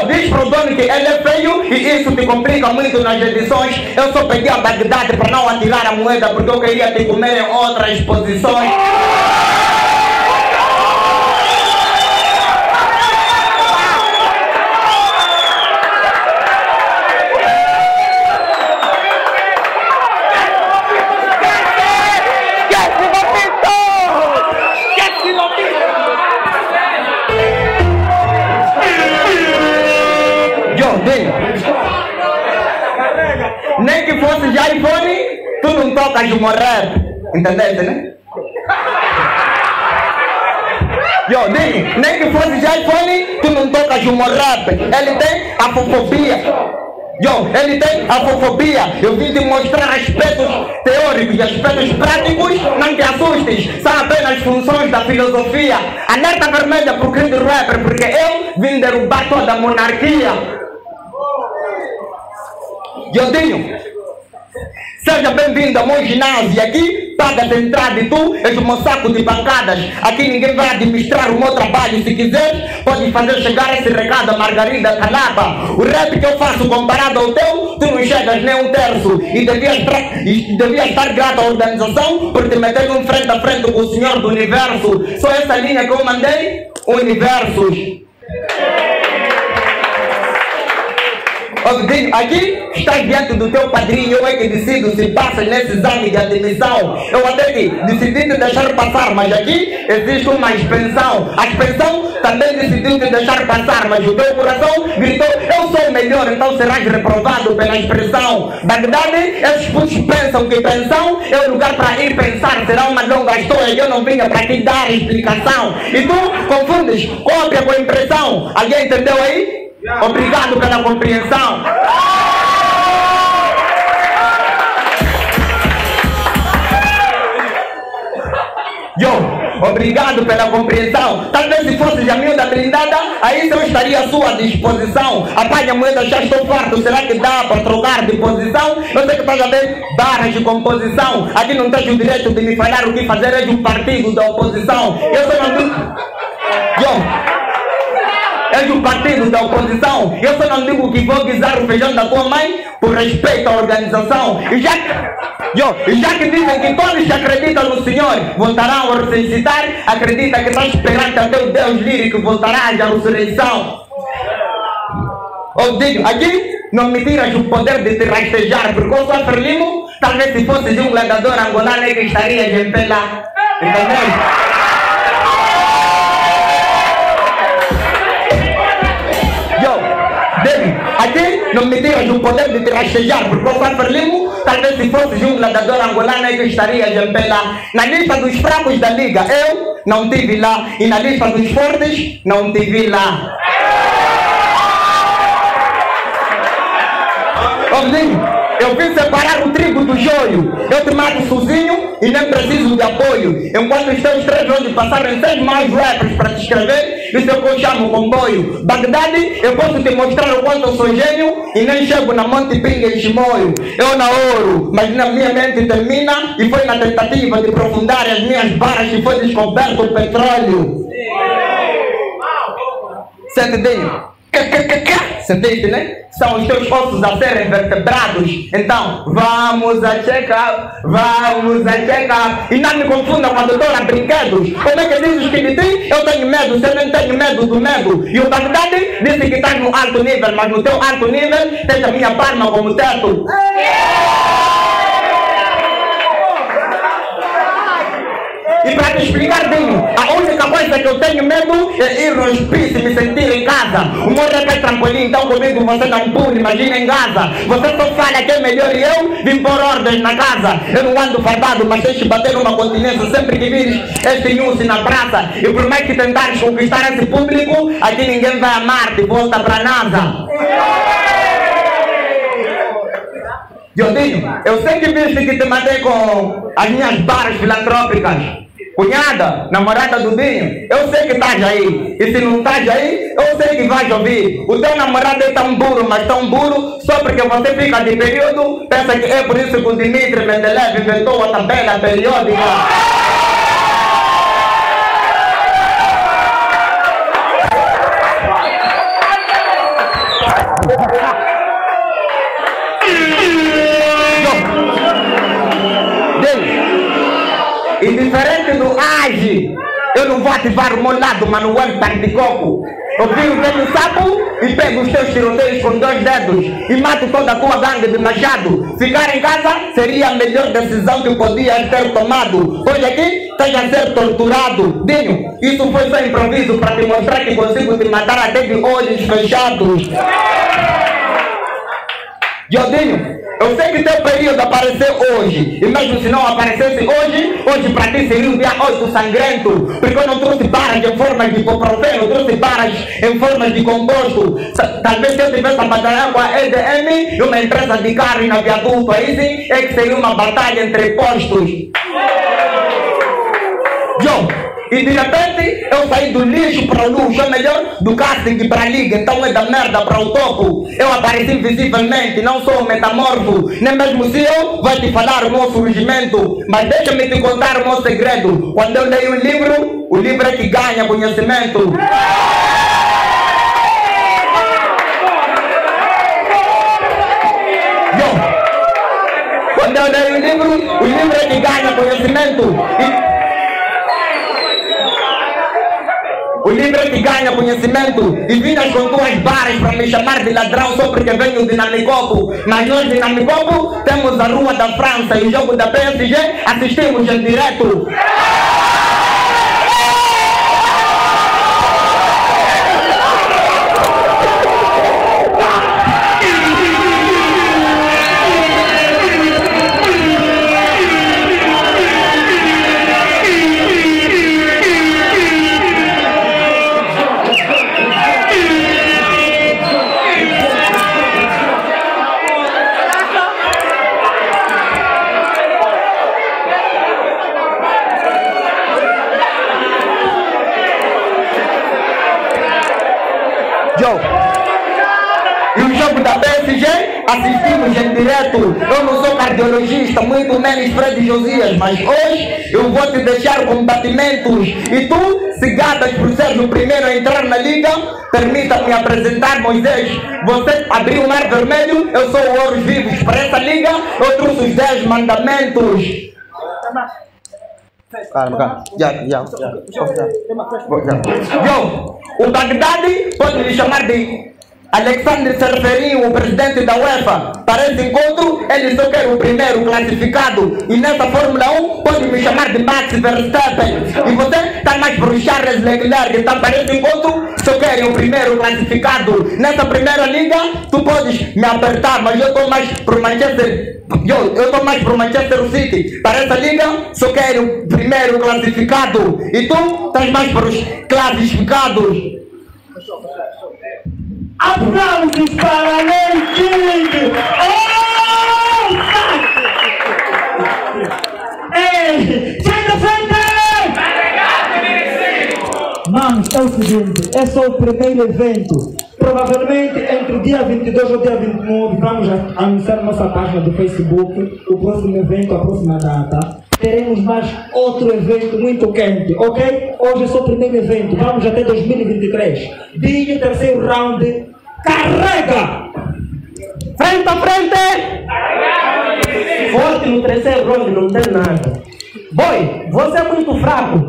Diz pro dono que ele é feio e isso te complica muito nas edições. Eu só peguei a Bagdade para não atirar a moeda, porque eu queria te comer em outras posições. Nem que fosse de iPhone, tu não tocas de morrer. Entendeste, né? Nem que fosse de iPhone, tu não tocas de morrer. Ele tem afofobia. Ele tem afofobia. Eu vim te mostrar aspectos teóricos e aspectos práticos. Não te assustes, são apenas funções da filosofia. Alerta vermelha pro Kid Rapper, porque eu vim derrubar toda a monarquia. Yodinho, seja bem-vindo ao meu ginásio. Aqui pagas a entrada e tu és um saco de pancadas. Aqui ninguém vai administrar o meu trabalho. Se quiseres, pode fazer chegar esse recado a Margarida Calaba. O rap que eu faço comparado ao teu, tu não chegas nem um terço. E devia estar grato à organização por te meter um frente a frente com o Senhor do Universo. Só essa linha que eu mandei, universos. Aqui estás diante do teu padrinho, eu é que decido se passas nesse exame de admissão. Eu até que decidi te deixar passar, mas aqui existe uma expensão. A expensão também decidiu te deixar passar, mas o teu coração gritou, eu sou o melhor, então serás reprovado pela expressão. Bagdade, esses putos pensam que pensão é o lugar para ir pensar. Será uma longa história e eu não vinha para te dar explicação. E tu confundes cópia com impressão. Alguém entendeu aí? Obrigado pela compreensão. Obrigado pela compreensão. Talvez se fosse a miúda blindada, aí eu estaria à sua disposição. Apanha a moeda, já estou farto. Será que dá para trocar de posição? Eu sei que estás a ver barras de composição. Aqui não tens o direito de me falar o que fazer. És um partido da oposição. Eu só não digo... És um partido da oposição. Eu só não digo que vou guisar o feijão da tua mãe por respeito à organização. E já que dizem que todos que acreditam no Senhor voltarão a ressuscitar, acredita que estás esperando até o Deus lírico voltará à ressurreição. Eu digo, aqui não me tiras o poder de te rastejar, porque eu sou Frelimo. Talvez se fosse um gladiador angolano é que estaria de pé lá. Entendeu? Aqui não me tiras o poder de te rastejar, porque eu sou Frelimo. Talvez se fosse um gladiador angolano é que estaria de pé lá. Na lista dos fracos da liga eu não tive lá, e na lista dos fortes não tive lá. Eu vim separar o trigo do joio. Eu te mato sozinho e nem preciso de apoio. Enquanto os teus 3 hoje passaram 6 mais rappers para te escrever, isso é o que eu chamo comboio. Bagdade, eu posso te mostrar o quanto eu sou gênio e nem chego na Monte Pinga e Chimoio. Eu na ouro, mas na minha mente termina, e foi na tentativa de aprofundar as minhas barras que foi descoberto o petróleo. Sentidinho. Sentiste, né? São os teus ossos a serem vertebrados. Então, vamos a check-up. E não me confunda com a doutora Brinquedos. Como é que dizes que de ti eu tenho medo, se eu nem tenho medo do medo? E o Bagdade disse que estás no alto nível, mas no teu alto nível tens a minha palma como teto. E para te explicar, Dinho, a única coisa que eu tenho medo é ir no hospício e me sentir em casa. O meu rap é trampolim, então comigo você não pune, imagina em Gaza. Você só fala que é melhor e eu vim por ordens na casa. Eu não ando fardado, mas tens que bater numa continência sempre que vires este news na praça. E por mais que tentares conquistar esse público, aqui ninguém vai amar-te, volta para a NASA. Dinho, eu sei que viste que te matei com as minhas barras filantrópicas. Cunhada, namorada do Dinho, eu sei que estás aí. E se não estás aí, eu sei que vais ouvir. O teu namorado é tão burro, mas tão burro, só porque você fica de período, pensa que é por isso que o Dmitry Mendeleev inventou a tabela periódica. E diferente do Age, eu não vou ativar o meu lado manual de coco. Eu viro pelo sapo e pego os teus tiroteios com 2 dedos e mato toda a tua gangue de machado. Ficar em casa seria a melhor decisão que podias ter tomado, pois aqui estás a ser torturado. Dinho, isso foi só improviso para te mostrar que consigo te matar até de olhos fechados. Dinho, eu sei que teu período apareceu hoje, e mesmo se não aparecesse hoje para ti seria um dia 8 sangrento, porque eu não trouxe barras em forma de ibuprofeno, eu trouxe barras em forma de composto. Talvez se eu tivesse a batalhar com a EDM, uma empresa de carro e na viaduto, aí sim é que seria uma batalha entre postos. E de repente eu saí do lixo para o luxo, é melhor do casting para a liga, então é da merda para o topo. Eu apareci visivelmente, não sou um metamorfo, nem mesmo se eu vai te falar o meu surgimento. Mas deixa-me te contar o meu segredo. Quando eu leio um livro, o livro é que ganha conhecimento. Quando eu leio um livro, o livro é que ganha conhecimento. O livro é que ganha conhecimento. E vinhas com tuas barras para me chamar de ladrão só porque venho de Namicopo. Mas nós de Namicopo temos a Rua da França e o jogo da PSG assistimos em direto. E o jogo da PSG assistimos em direto. Eu não sou cardiologista, muito menos Fred Josias, mas hoje eu vou te deixar com batimentos. E tu, se gatas por ser o primeiro a entrar na liga, permita-me apresentar Moisés. Você abriu o mar vermelho, eu sou o Ouros Vivos. Para essa liga, eu trouxe os 10 mandamentos. Calma. O Bagdadi pode me chamar de Alexandre Serferinho, o presidente da UEFA. Para esse encontro, ele só quer o primeiro classificado. E nessa Fórmula 1, pode me chamar de Max Verstappen. E você está mais para o Charles Leclerc. Então, para esse encontro, só quer o primeiro classificado. Nessa primeira liga, tu podes me apertar, mas eu estou mais para o Manchester. Eu estou mais para o Manchester City. Para essa liga, só quero o primeiro classificado. E tu estás mais para os classificados. Aplausos para Ney King! Oh! Ei! Sai da frente! Mano, é o seguinte, é só o primeiro evento. Provavelmente entre o dia 22 ou dia 29 vamos anunciar nossa página do Facebook, o próximo evento, a próxima data. Teremos mais outro evento muito quente, ok? Hoje é só o primeiro evento, vamos até 2023. Dia terceiro round, carrega! Frente a frente! Forte no terceiro round, não tem nada. Boy, você é muito fraco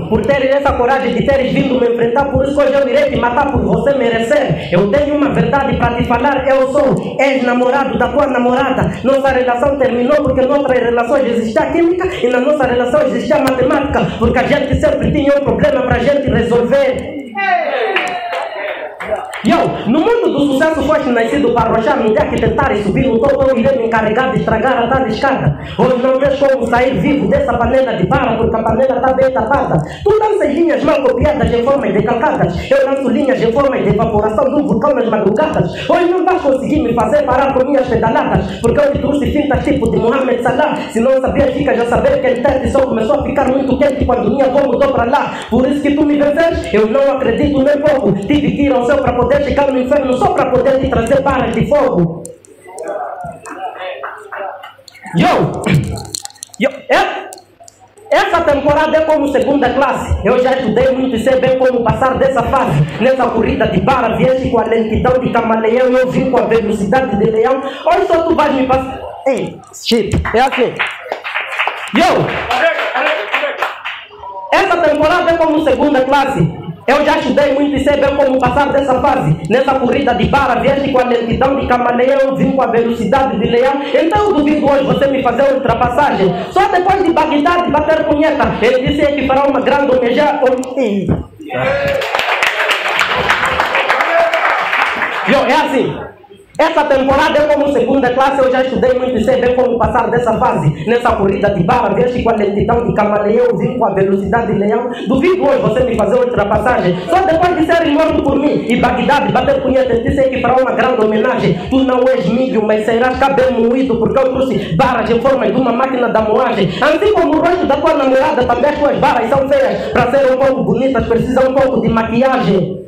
por ter essa coragem de teres vindo me enfrentar, por isso hoje eu irei te matar por você merecer. Eu tenho uma verdade para te falar, eu sou ex-namorado da tua namorada. Nossa relação terminou porque em outras relações existia química e na nossa relação existia matemática, porque a gente sempre tinha um problema para a gente resolver. No mundo do sucesso foste nascido para arrochar. No dia que tentarem subir no topo, eu irei me encarregar de estragar a tal escada. Hoje não vês como sair vivo dessa panela de barra, porque a panela está bem tapada. Tu lanças linhas mal copiadas em formas decalcadas. Eu lanço linhas em formas de evaporação de um vulcão nas madrugadas. Hoje não vais conseguir me fazer parar com minhas pedaladas, porque eu te trouxe fintas tipo de Mohamed Salah. Se não sabias, fica já saber que a intenção começou a ficar muito quente quando minha avó mudou para lá. Por isso que tu me vences, eu não acredito nem pouco. Tive que ir ao céu para poder chegar no inferno só para poder te trazer barras de fogo. Essa temporada é como segunda classe. Eu já estudei muito e sei bem como passar dessa fase. Nessa corrida de barra, vieste com a lentidão de camaleão, eu vim com a velocidade de leão. Hoje só tu vais me passar. Ei, shit, é assim. Essa temporada é como segunda classe. Eu já estudei muito e sei bem como passar dessa fase. Nessa corrida de barra, vieste com a lentidão de camaleão, eu vim com a velocidade de leão. Então eu duvido hoje você me fazer uma ultrapassagem. Só depois de Bagdad bater punheta, ele disse que fará uma grande homenagem. É assim. Essa temporada é como segunda classe, eu já estudei muito e sei bem como passar dessa fase. Nessa corrida de barra, vieste com a lentidão de camaleão, eu vim com a velocidade de leão. Duvido hoje você me fazer uma ultrapassagem. Só depois de ser morto por mim e Bagdad bater punheta, disse que fará uma grande homenagem. Tu não és milho, mas serás cabelo moído, porque eu trouxe barras em forma de uma máquina da moagem. Assim como o rosto da tua namorada, também as tuas barras são feias. Para ser um pouco bonitas, precisa um pouco de maquiagem.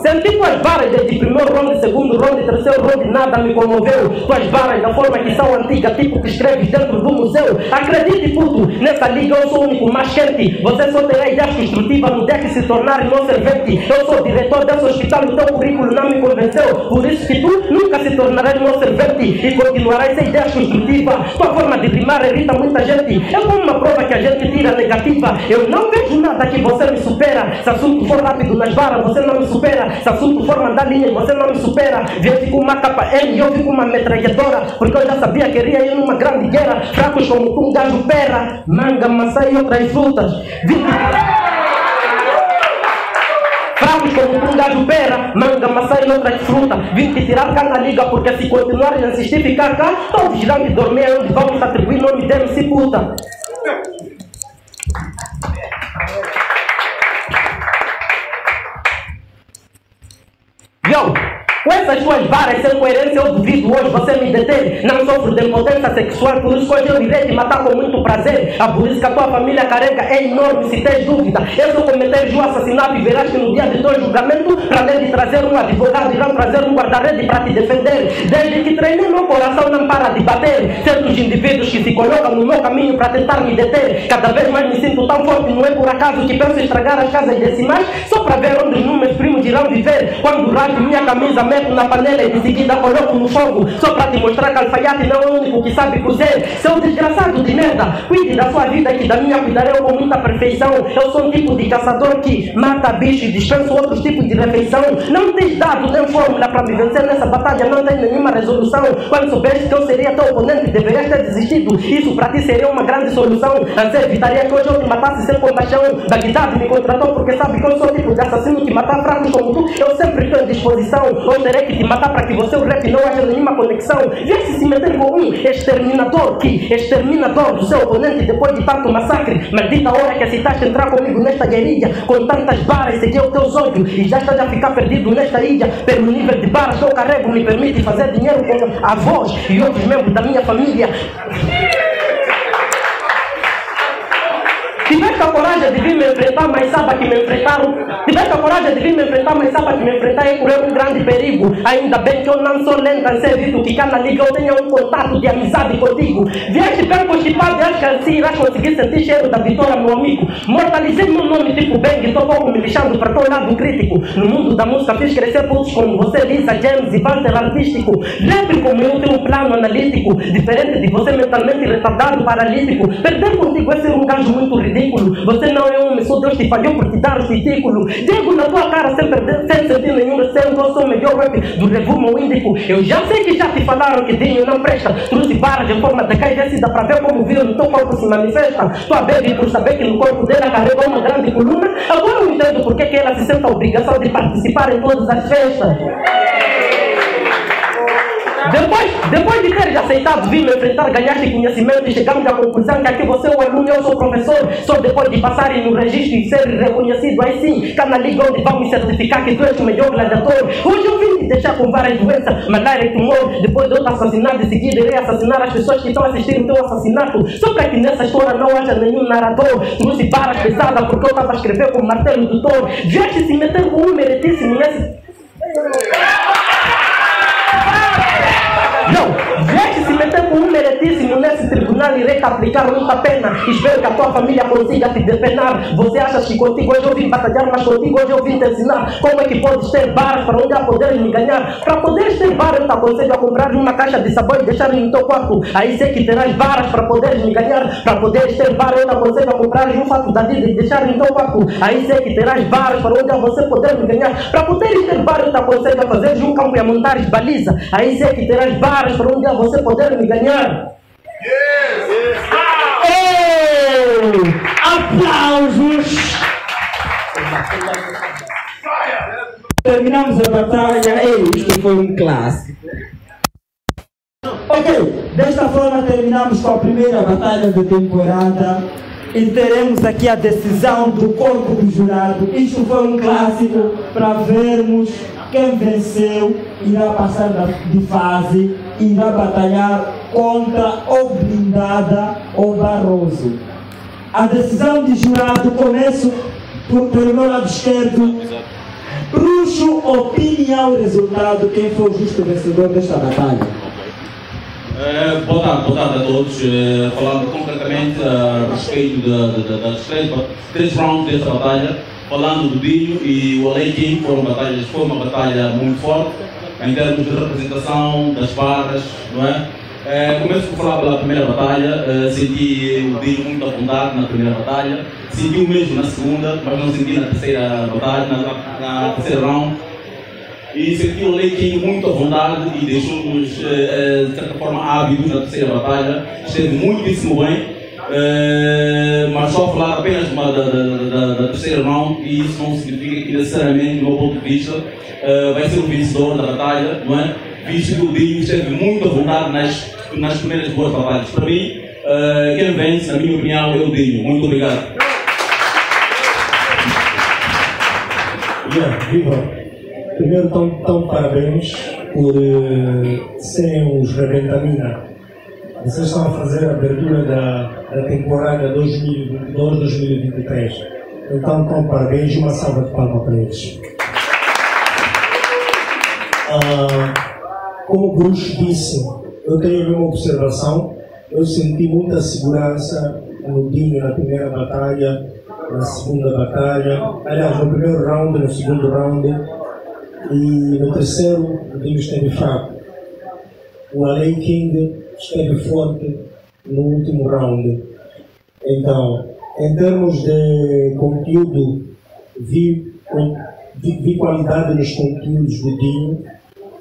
Senti tuas barras desde primeiro round, segundo round, terceiro round, nada me comoveu. Tuas barras da forma que são antigas, tipo que escreves dentro do museu. Acredite, puto, nessa liga eu sou o único mais quente. Você só terá ideias construtivas no dia que se tornar meu servente. Eu sou diretor desse hospital, o teu currículo não me convenceu. Por isso que tu nunca se tornarás meu servente e continuarás sem ideias construtivas. Tua forma de rimar irrita muita gente. É como uma prova que a gente tira negativa. Eu não vejo nada que você me supera. Se assunto for rápido nas barras, você não me supera. Se assunto for mandar linhas, você não me supera. Vieste com uma capa M e eu vi com uma metralhadora, porque eu já sabia que iria ir numa grande guerra. Fracos como tu, um gajo pera, manga, maçã e outras frutas. Fracos como tu, um gajo pera, manga, maçã e outras frutas. Vim te tirar cá na liga, porque se continuares a insistir ficar cá, todos irão me dormir, onde vamos atribuir nome de MC puta. Com essas suas varas sem coerência, eu duvido hoje você me deter. Não sofro de impotência sexual, por isso hoje eu irei te matar com muito prazer. A burrice que a tua família carrega é enorme, se tens dúvida. Eu sou cometeres o assassinato e verás que no dia de teu julgamento, para além de trazer um advogado, irão trazer um guarda-rede para te defender. Desde que treinei, meu coração não para de bater. Certos indivíduos que se colocam no meu caminho para tentar me deter. Cada vez mais me sinto tão forte, não é por acaso que penso estragar as casas decimais, só para ver onde os meus primos irão viver. Quando rasgo minha camisa, meto na panela e de seguida coloco no fogo, só para te mostrar que alfaiate não é o único que sabe cozer. Seu desgraçado de merda, cuide da sua vida que da minha cuidarei com muita perfeição. Eu sou um tipo de caçador que mata bicho e dispenso outros tipos de refeição. Não tens dado nem fórmula para me vencer nessa batalha, não tens nenhuma resolução. Quando soubeste que eu seria teu oponente, deverias ter desistido. Isso para ti seria uma grande solução. Antes evitaria que hoje eu te matasse sem compaixão. Bagdade me contratou porque sabe que eu sou o tipo de assassino que matar fracos como tu eu sempre estou em disposição. Hoje terei que te matar para que você o rap não haja nenhuma conexão. Viesse se meter com um exterminador que exterminador do seu oponente depois de tanto massacre. Maldita hora que aceitaste entrar comigo nesta guerrilha. Com tantas barras segui os teus olhos e já estás a ficar perdido nesta ilha. Pelo nível de barras que eu carrego me permite fazer dinheiro com avós e outros membros da minha família. Tiveste a coragem de vir me enfrentar, mas saiba que me enfrentaram. Tiveste a coragem de vir me enfrentar, mas saiba que me enfrentar é correr um grande perigo. Ainda bem que eu não sou lenta em ser visto, que cada liga eu tenha um contato de amizade contigo. Vieste bem constipado e acho que assim irás conseguir sentir cheiro da vitória, meu amigo. Mortalizei meu nome tipo Bang e tô pouco me lixando para teu lado crítico. No mundo da música fiz crescer putos como você, Lisa, James e Walter artístico. Rap como eu tenho um plano analítico, diferente de você mentalmente retardado, paralítico. Perder contigo é ser um gajo muito ridículo. Você não é homem, só Deus te falhou por te dar o testículo. Digo na tua cara sem sentir nenhum receio, eu sou o melhor rap do revumo índico. Eu já sei que já te falaram que Dinho não presta. Trouxe barras em forma de caidece, dá pra ver como o vírus no teu corpo se manifesta. Tua baby por saber que no corpo dela carrega uma grande coluna. Agora eu entendo porque que ela se sente a obrigação de participar em todas as festas. Depois de teres aceitado vir me enfrentar, ganhaste conhecimento e chegamos à conclusão que aqui você é o aluno e eu sou o professor. Só depois de passarem no registro e ser reconhecido, aí sim, cá na liga onde vamos certificar que tu és o melhor gladiador. Hoje eu vim te deixar com várias doenças, malária e tumor. Depois de eu te assassinar, de seguida irei assassinar as pessoas que estão assistindo o teu assassinato. Só para que nessa história não haja nenhum narrador. Trouxe barras pesadas porque eu estava a escrever com o martelo do Thor. Vieste se meter com um meritíssimo nesse... Não, vieste se meter com um meritíssimo nesse tribunal, irei te aplicar muita pena. Espero que a tua família consiga te depenar. Você acha que contigo hoje eu vim batalhar, mas contigo hoje eu vim te ensinar como é que podes ter barras para um dia poderes me ganhar. Para poderes ter barras, eu te aconselho a comprar uma caixa de sabão e deixar no teu quarto. Aí sei que terás barras para poderes me ganhar. Para poderes ter barras, eu te aconselho a comprar um fato da vida e deixar no teu quarto. Aí sei que terás barras para um dia você poder me ganhar. Para poderes ter barras, eu te aconselho a fazer um campo e a montares baliza. Aí sei que terás barras para um dia você poder me ganhar. Aplausos! Terminamos a batalha. Isto foi um clássico. Ok, desta forma terminamos com a primeira batalha da temporada e teremos aqui a decisão do corpo do jurado. Isto foi um clássico para vermos quem venceu. Irá passar de fase, irá batalhar contra ou Blindada ou Barroso. A decisão de jurado, começo pelo meu lado esquerdo. Bruxo, opinião e resultado. Quem foi o justo vencedor desta batalha? Boa tarde a todos. Falando concretamente a respeito das três rounds desta batalha, falando do Dinho e o Aleiquim, foi uma batalha muito forte em termos de representação das barras, não é? Começo por falar pela primeira batalha. Senti o Dinho muito à vontade na primeira batalha, senti o mesmo na segunda, mas não senti na terceira batalha, na terceira round. E senti o Aleiquim muito à vontade e deixou-nos, de certa forma, ávidos na terceira batalha. Esteve muitíssimo bem, mas só falar apenas da terceira round, e isso não significa que necessariamente, do meu ponto de vista, vai ser o vencedor da batalha, não é? Visto que o Dinho esteve muito à vontade nas primeiras duas batalhas. Para mim, quem vence, na minha opinião, é o Dinho. Muito obrigado. Viva! Primeiro, então parabéns por serem os Rebentamina. Vocês estão a fazer a abertura da temporada 2022-2023. Então, parabéns e uma salva de palmas para eles. Como o Bruce disse, eu tenho a mesma observação. Eu senti muita segurança no Dinho na primeira batalha, na segunda batalha, aliás, no primeiro round, no segundo round, e no terceiro o Dinho esteve fraco. O Alei King esteve forte no último round. Então, em termos de conteúdo, vi qualidade nos conteúdos do Dinho,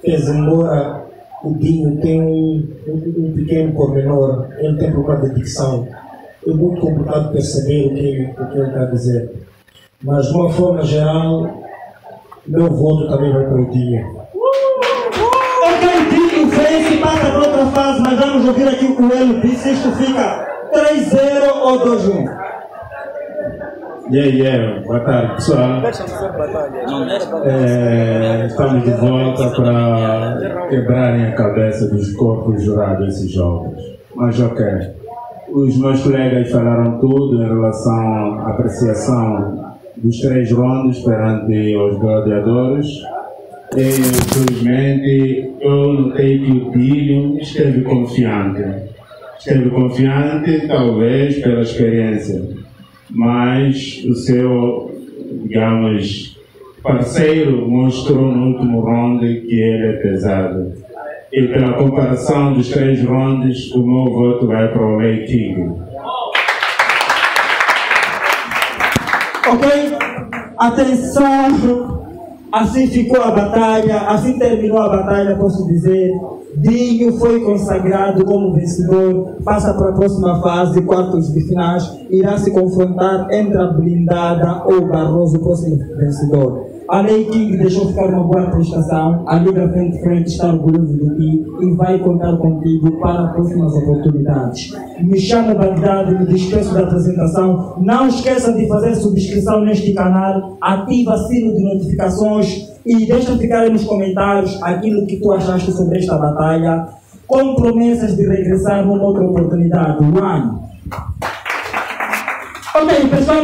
fez embora o Dinho tem um pequeno pormenor, ele tem problema de dicção. É muito complicado perceber o que ele está a dizer. Mas, de uma forma geral, meu voto também vai para o Dinho. Ok, Dinho vence e passa para outra fase, mas vamos ouvir aqui o que o Hélio disse. Isto fica 3-0 ou 2-1. Boa tarde, pessoal. Estamos de volta para quebrarem a cabeça dos corpos jurados esses jogos. Mas ok. Os meus colegas falaram tudo em relação à apreciação dos 3 rondos perante os gladiadores. E, infelizmente, eu notei que o Dinho esteve confiante. Esteve confiante, talvez, pela experiência. Mas o seu, digamos, parceiro mostrou no último round que ele é pesado. E pela comparação dos 3 rounds, o meu voto vai para o Alei King. Ok? Atenção! Assim ficou a batalha, assim terminou a batalha, posso dizer. Dinho foi consagrado como vencedor, passa para a próxima fase, quartos de finais, irá se confrontar entre a blindada ou o Barroso, o próximo vencedor. A Alei King deixou ficar uma boa prestação, a Liga Frente está orgulhoso de ti e vai contar contigo para próximas oportunidades. Me chamo Bagdade, me despeço da apresentação. Não esqueça de fazer subscrição neste canal, ativa o sino de notificações e deixa ficar aí nos comentários aquilo que tu achaste sobre esta batalha, com promessas de regressar numa outra oportunidade. Ok, pessoal.